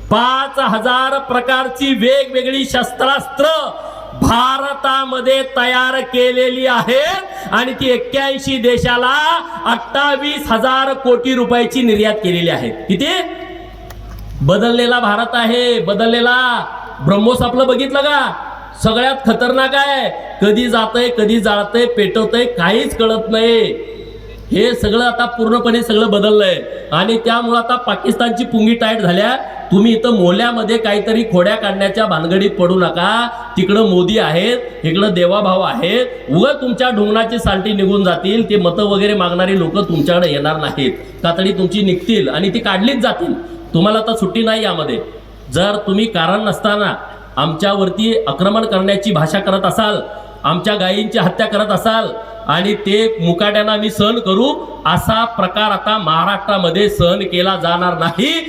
5,000 प्रकारची वेगवेगळी शस्त्रास्त्र भारतामध्ये तयार केलेली आहेत आणि ती 81 देशाला 28,000 कोटी रुपयाची निर्यात केलेली आहे. किती बदललेला भारत आहे, बदललेला. ब्रह्मोस आपलं बघितलं का? सगळ्यात खतरनाक आहे. कधी जातंय, कधी जाळतंय, पेटवतंय, काहीच कळत नाही. हे सगळं आता पूर्णपणे सगळं बदललंय आणि त्यामुळे आता पाकिस्तानची पुंगी टाईट झाल्या. तुम्ही इथं मोल्यामध्ये काहीतरी खोड्या काढण्याच्या भानगडीत पडू नका. तिकडं मोदी आहेत, इकडं देवाभाऊ आहेत. उगाच तुमच्या ढोंगणाची साल्टी निघून जातील. ते मतं वगैरे मागणारी लोक तुमच्याकडे येणार नाहीत. कातडी तुमची निघतील आणि ती काढलीच जातील. तुम्हाला आता सुट्टी नाही यामध्ये. जर तुम्ही कारण नसताना आमच्यावरती आक्रमण करण्याची भाषा करत असाल, आमच्या गायींची हत्या करत असाल आणि ते मुकाट्यानं आम्ही सहन करू, असा प्रकार आता महाराष्ट्रामध्ये सहन केला जाणार नाही.